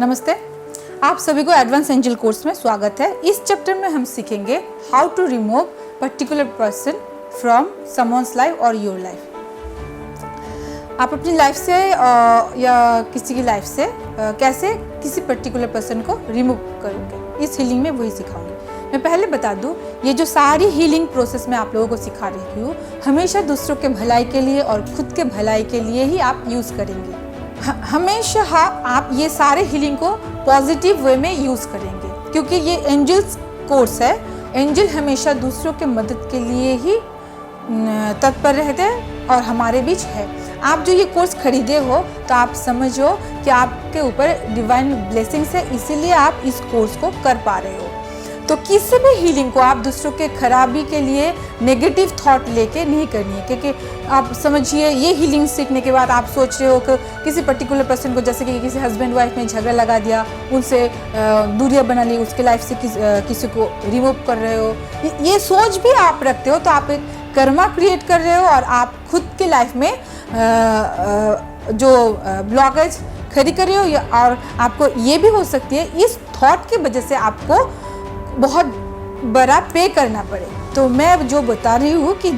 नमस्ते, आप सभी को एडवांस एंजल कोर्स में स्वागत है। इस चैप्टर में हम सीखेंगे how to remove particular person from someone's life और योर लाइफ। आप अपनी लाइफ से या किसी की लाइफ से कैसे किसी पर्टिकुलर पर्सन को रिमूव करोगे, इस हीलिंग में वही सिखाऊंगी। मैं पहले बता दूं, ये जो सारी हीलिंग प्रोसेस मैं आप लोगों को सिखा रही हूँ, हमेशा दूसरों के भलाई के लिए और खुद के भलाई के लिए ही आप यूज़ करेंगे। हमेशा आप ये सारे हीलिंग को पॉजिटिव वे में यूज़ करेंगे, क्योंकि ये एंजल्स कोर्स है। एंजल हमेशा दूसरों के मदद के लिए ही तत्पर रहते हैं और हमारे बीच है। आप जो ये कोर्स खरीदे हो तो आप समझो कि आपके ऊपर डिवाइन ब्लेसिंग्स है, इसीलिए आप इस कोर्स को कर पा रहे हो। तो किसी भी हीलिंग को आप दूसरों के खराबी के लिए नेगेटिव थॉट लेके नहीं करनी है, क्योंकि आप समझिए ये हीलिंग सीखने के बाद आप सोच रहे हो कि किसी पर्टिकुलर पर्सन को, जैसे कि किसी हस्बैंड वाइफ में झगड़ा लगा दिया, उनसे दूरियां बना ली, उसके लाइफ से किसी को रिमूव कर रहे हो, ये सोच भी आप रखते हो तो आप एक कर्मा क्रिएट कर रहे हो और आप खुद की लाइफ में जो ब्लॉकेज खड़ी कर रहे हो। और आपको ये भी हो सकती है इस थॉट की वजह से आपको बहुत बड़ा पे करना पड़े। तो मैं जो बता रही हूँ कि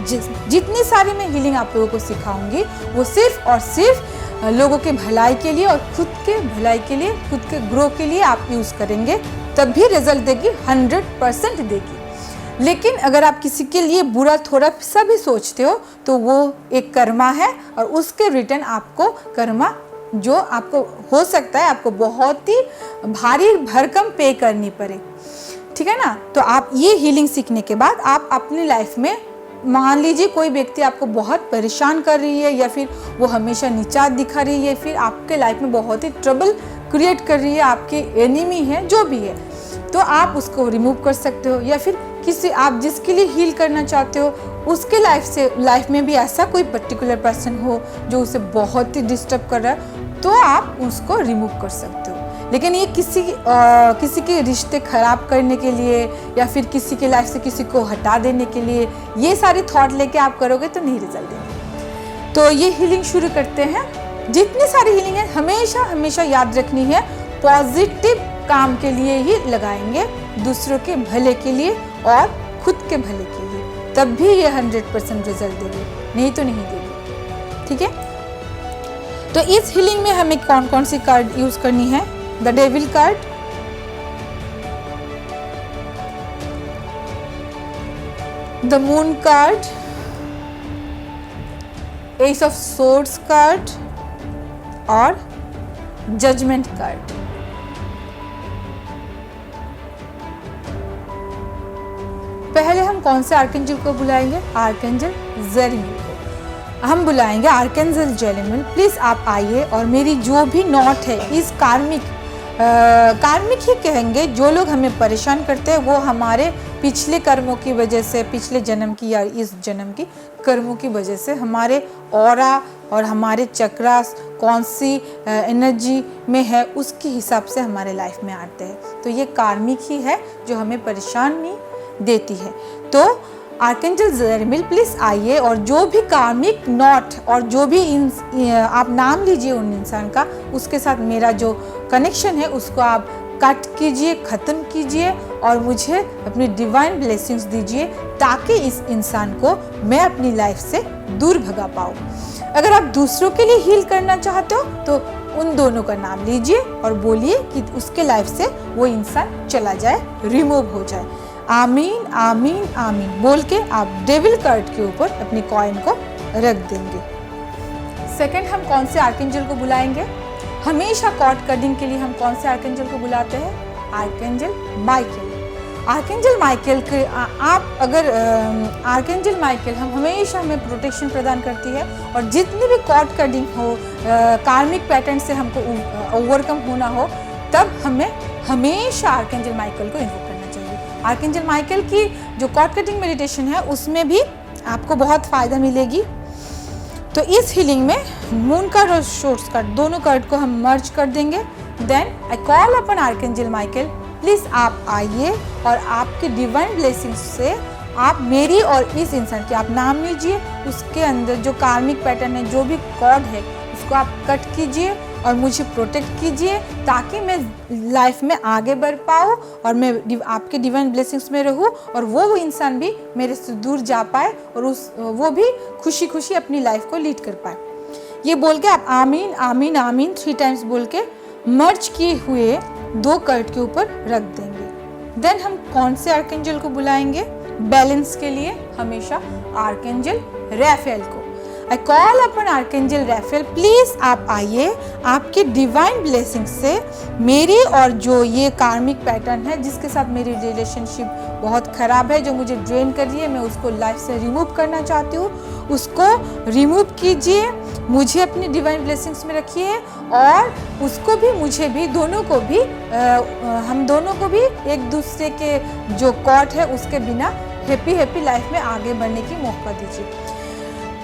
जितनी सारी मैं हीलिंग आप लोगों को सिखाऊंगी वो सिर्फ और सिर्फ लोगों के भलाई के लिए और खुद के भलाई के लिए, खुद के ग्रो के लिए आप यूज़ करेंगे, तब भी रिजल्ट देगी, 100% देगी। लेकिन अगर आप किसी के लिए बुरा थोड़ा सा भी सोचते हो तो वो एक कर्मा है और उसके रिटर्न आपको कर्मा जो आपको हो सकता है आपको बहुत ही भारी भरकम पे करनी पड़े, ठीक है ना। तो आप ये हीलिंग सीखने के बाद आप अपनी लाइफ में, मान लीजिए कोई व्यक्ति आपको बहुत परेशान कर रही है या फिर वो हमेशा नीचा दिखा रही है, फिर आपके लाइफ में बहुत ही ट्रबल क्रिएट कर रही है, आपके एनिमी है, जो भी है, तो आप उसको रिमूव कर सकते हो। या फिर किसी आप जिसके लिए हील करना चाहते हो उसके लाइफ में भी ऐसा कोई पर्टिकुलर पर्सन हो जो उसे बहुत ही डिस्टर्ब कर रहा है, तो आप उसको रिमूव कर सकते हो। लेकिन ये किसी के रिश्ते खराब करने के लिए या फिर किसी के लाइफ से किसी को हटा देने के लिए ये सारी थॉट लेके आप करोगे तो नहीं रिजल्ट देंगे। तो ये हीलिंग शुरू करते हैं। जितनी सारी हीलिंग है हमेशा याद रखनी है, पॉजिटिव काम के लिए ही लगाएंगे, दूसरों के भले के लिए और खुद के भले के लिए, तब भी ये 100% रिजल्ट देगी, नहीं तो नहीं देगी, ठीक है। तो इस हीलिंग में हमें कौन कौन सी कार्ड यूज करनी है? The Devil card, the Moon card, Ace of Swords card और Judgment card। पहले हम कौन से आर्कएंजल को बुलाएंगे? आर्कएंजल जेरेमियल को हम बुलाएंगे। आर्कएंजल जेरेमियल, प्लीज आप आइए और मेरी जो भी नॉट है इस कार्मिक ही कहेंगे, जो लोग हमें परेशान करते हैं वो हमारे पिछले कर्मों की वजह से, पिछले जन्म की या इस जन्म की कर्मों की वजह से हमारे ऑरा और हमारे चक्रास कौन सी एनर्जी में है उसके हिसाब से हमारे लाइफ में आते हैं। तो ये कार्मिक ही है जो हमें परेशानी देती है। तो आर्कएंजल जेरेमियल प्लीज आइए और जो भी कार्मिक नॉट और जो भी आप नाम लीजिए उन इंसान का, उसके साथ मेरा जो कनेक्शन है उसको आप कट कीजिए, ख़त्म कीजिए और मुझे अपनी डिवाइन ब्लेसिंग्स दीजिए, ताकि इस इंसान को मैं अपनी लाइफ से दूर भगा पाऊँ। अगर आप दूसरों के लिए हील करना चाहते हो तो उन दोनों का नाम लीजिए और बोलिए कि उसके लाइफ से वो इंसान चला जाए, रिमूव हो जाए। आमीन आमीन आमीन बोल के आप डेविल कार्ड के ऊपर अपनी कॉइन को रख देंगे। सेकंड, हम कौन से आर्कएंजल को बुलाएंगे? हमेशा कॉर्ड कटिंग के लिए हम कौन से आर्कएंजल को बुलाते हैं? Archangel Michael. आर्कएंजल माइकल के आप अगर आर्कएंजल माइकल हम हमेशा हमें प्रोटेक्शन प्रदान करती है, और जितनी भी कॉर्ड कटिंग हो, कार्मिक पैटर्न से हमको ओवरकम होना हो, तब हमें हमेशा आर्कएंजल माइकल को इन्वोक करना चाहिए। आर्कएंजल माइकल की जो कॉर्ड कटिंग मेडिटेशन है उसमें भी आपको बहुत फ़ायदा मिलेगी। तो इस हीलिंग में मून कार्ड और सोर्स कार्ड दोनों कार्ड को हम मर्ज कर देंगे। देन आई कॉल अपन आर्कएंजल माइकल, प्लीज़ आप आइए और आपके डिवाइन ब्लेसिंग्स से आप मेरी और इस इंसान की आप नाम लीजिए, उसके अंदर जो कार्मिक पैटर्न है, जो भी कॉर्ड है, उसको आप कट कीजिए और मुझे प्रोटेक्ट कीजिए ताकि मैं लाइफ में आगे बढ़ पाऊँ और मैं आपके डिवाइन ब्लेसिंग्स में रहूँ और वो इंसान भी मेरे से दूर जा पाए और वो भी खुशी खुशी अपनी लाइफ को लीड कर पाए। ये बोल के आप आमीन आमीन आमीन 3 टाइम्स बोल के मर्ज किए हुए 2 कर्ड के ऊपर रख देंगे। देन हम कौन से आर्कएंजल को बुलाएंगे बैलेंस के लिए? हमेशा आर्कएंजल रैफेल को। आई कॉल अपन आर्कएंजल रैफेल, प्लीज आप आइए, आपके डिवाइन ब्लेसिंग से मेरी और जो ये कार्मिक पैटर्न है जिसके साथ मेरी रिलेशनशिप बहुत खराब है, जो मुझे ड्रेन कर रही है, मैं उसको लाइफ से रिमूव करना चाहती हूँ, उसको रिमूव कीजिए, मुझे अपनी डिवाइन ब्लेसिंग्स में रखिए और उसको भी मुझे भी दोनों को भी हम दोनों को भी एक दूसरे के जो कॉट है उसके बिना हैप्पी लाइफ में आगे बढ़ने की मौका दीजिए।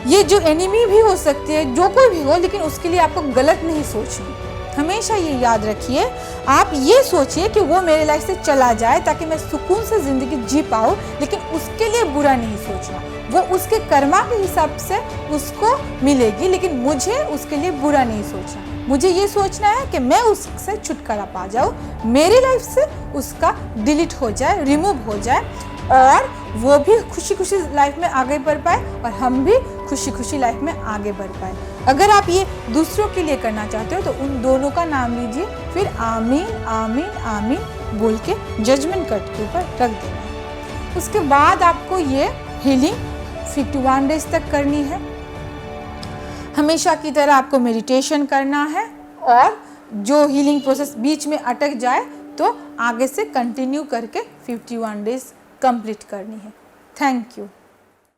ये जो एनिमी भी हो सकती है, जो कोई भी हो, लेकिन उसके लिए आपको गलत नहीं सोचना। हमेशा ये याद रखिए, आप ये सोचिए कि वो मेरे लाइफ से चला जाए ताकि मैं सुकून से ज़िंदगी जी पाऊँ, लेकिन उसके लिए बुरा नहीं सोचना। वो उसके कर्मा के हिसाब से उसको मिलेगी, लेकिन मुझे उसके लिए बुरा नहीं सोचना। मुझे ये सोचना है कि मैं उससे छुटकारा पा जाऊँ, मेरी लाइफ से उसका डिलीट हो जाए, रिमूव हो जाए और वो भी खुशी खुशी लाइफ में आगे बढ़ पाए और हम भी खुशी खुशी लाइफ में आगे बढ़ पाए। अगर आप ये दूसरों के लिए करना चाहते हो तो उन दोनों का नाम लीजिए, फिर आमीन आमीन आमीन बोल के जजमेंट कट के ऊपर रख देना। उसके बाद आपको ये हीलिंग 51 डेज तक करनी है। हमेशा की तरह आपको मेडिटेशन करना है और जो हीलिंग प्रोसेस बीच में अटक जाए तो आगे से कंटिन्यू करके 51 डेज कंप्लीट करनी है। Thank you.